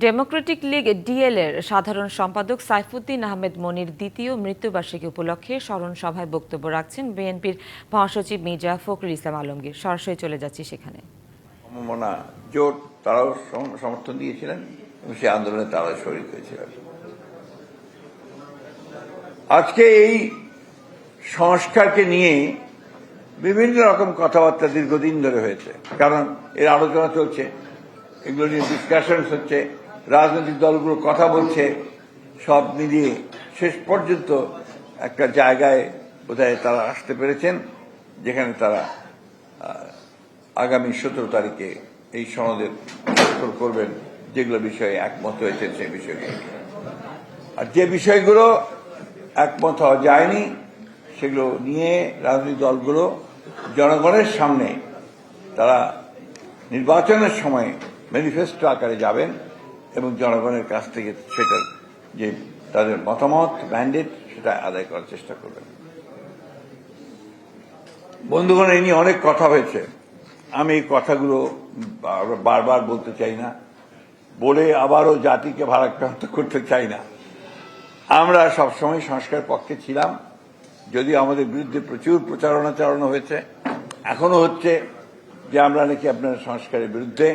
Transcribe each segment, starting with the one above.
Democratic League DL এর সাধারণ সম্পাদক সাইফুদ্দিন আহমেদ মনির দ্বিতীয় মৃত্যুবার্ষিকী উপলক্ষে স্মরণ সভায় বক্তব্য রাখছেন বিএনপির মহাসচিব মির্জা ফখরুল ইসলাম আলমগীর। সরাসরি চলে যাচ্ছি সেখানে। সমমনা জোট তারাও সমর্থন দিয়েছিলেন এবং সেই আন্দোলনে তারাও শরিক হয়েছিলেন। আজকে এই সংস্কারকে নিয়ে বিভিন্ন রকম কথাবার্তা দীর্ঘদিন ধরে হয়েছে, কারণ এর আলোচনা চলছে, এগুলো নিয়ে ডিসকাশন হচ্ছে, রাজনৈতিক দলগুলো কথা বলছে, সব মিলিয়ে শেষ পর্যন্ত একটা জায়গায় বোধহয় তারা আসতে পেরেছেন যেখানে তারা আগামী 17 তারিখে এই সনদের স্বাক্ষর করবেন, যেগুলো বিষয়ে একমত হয়েছেন সেই বিষয়গুলো। আর যে বিষয়গুলো একমত হওয়া যায়নি সেগুলো নিয়ে রাজনৈতিক দলগুলো জনগণের সামনে তারা নির্বাচনের সময় ম্যানিফেস্টো আকারে যাবেন এবং জনগণের কাছ থেকে সেটার যে তাদের মতামত ম্যান্ডেট সেটা আদায় করার চেষ্টা করবেন। বন্ধুগণ, এই নিয়ে অনেক কথা হয়েছে, আমি এই কথাগুলো বারবার বলতে চাই না, বলে আবারও জাতিকে ভারাক্রান্ত করতে চাই না। আমরা সবসময় সংস্কার পক্ষে ছিলাম, যদিও আমাদের বিরুদ্ধে প্রচুর প্রচারণা চালানো হয়েছে, এখনো হচ্ছে যে আমরা নাকি আপনারা সংস্কারের বিরুদ্ধে।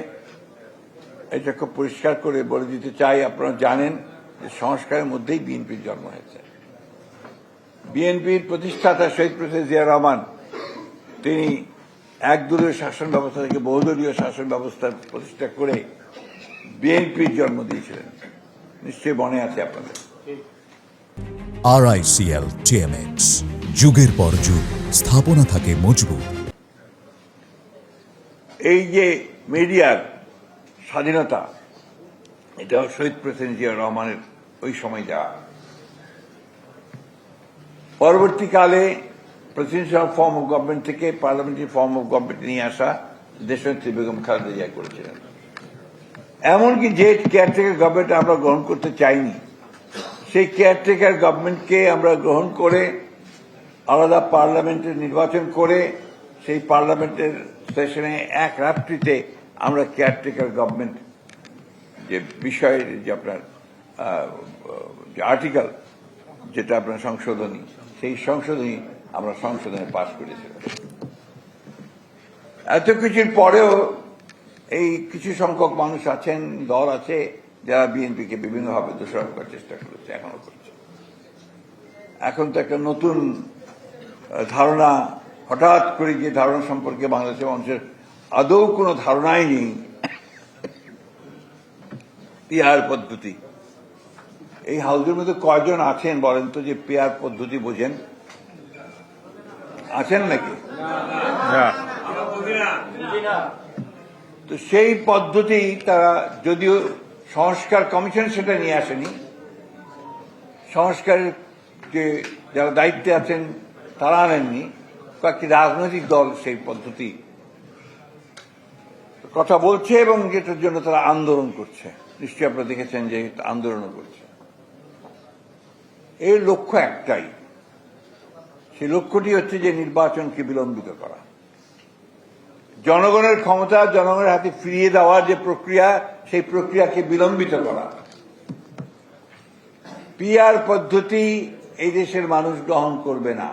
এটা খুব পরিষ্কার করে বলে দিতে চাই, আপনারা জানেন যে সংস্কারের মধ্যেই বিএনপির জন্ম হয়েছে। বিএনপির প্রতিষ্ঠাতা শহীদ প্রেসিডেন্ট জিয়া রহমান তিনি একদলীয় শাসন ব্যবস্থা থেকে বহুদলীয় শাসন ব্যবস্থার প্রতিষ্ঠা করে বিএনপির জন্ম দিয়েছিলেন, নিশ্চয়ই মনে আছে আপনাদের। RICL TMX, যুগের পর যুগ স্থাপনা থাকে মজবুত। এই যে মিডিয়ার স্বাধীনতা, এটা শহীদ প্রেসিডেন্ট জিয়া রহমানের ওই সময় যাওয়া। পরবর্তীকালে প্রেসিডেন্সিয়াল ফর্ম অফ গভর্নমেন্ট থেকে পার্লামেন্টারি ফর্ম অফ গভর্নমেন্ট নিয়ে আসা দেশনেত্রী বেগম খালেদা জিয়া করেছিলেন। এমনকি যে কেয়ারটেকার গভর্নমেন্ট আমরা গ্রহণ করতে চাইনি, সেই কেয়ারটেকার গভর্নমেন্টকে আমরা গ্রহণ করে আলাদা পার্লামেন্টের নির্বাচন করে সেই পার্লামেন্টের সেশনে এক রাত্রিতে আমরা কেয়ারটেকার গভর্নমেন্ট যে বিষয়ের যে আপনার যে আর্টিকেল, যেটা আপনার সংশোধনী, সেই সংশোধনী আমরা সংশোধনে পাশ করেছিলাম। এত কিছুর পরেও এই কিছু সংখ্যক মানুষ আছেন, দল আছে, যারা বিএনপিকে বিভিন্নভাবে দোষারোপ করার চেষ্টা করেছে, এখনো করছে। এখন তো একটা নতুন ধারণা, হঠাৎ করে যে ধারণা সম্পর্কে বাংলাদেশের মানুষের আদৌ কোনো ধারণাই নেই, পিয়ার পদ্ধতি। এই হাউজের মধ্যে কয়জন আছেন বলেন তো যে পিয়ার পদ্ধতি বোঝেন? আছেন নাকি? তো সেই পদ্ধতি তারা, যদিও সংস্কার কমিশন সেটা নিয়ে আসেনি, সংস্কারের যে যারা দায়িত্বে আছেন তারা আনেননি, কয়েকটি রাজনৈতিক দল সেই পদ্ধতি কথা বলছে এবং যেটার জন্য তারা আন্দোলন করছে। নিশ্চয়ই আপনারা দেখেছেন যে আন্দোলন করছে। এর লক্ষ্য একটাই, সেই লক্ষ্যটি হচ্ছে যে নির্বাচনকে বিলম্বিত করা, জনগণের ক্ষমতা জনগণের হাতে ফিরিয়ে দেওয়ার যে প্রক্রিয়া, সেই প্রক্রিয়াকে বিলম্বিত করা। পিআর পদ্ধতি এই দেশের মানুষ গ্রহণ করবে না।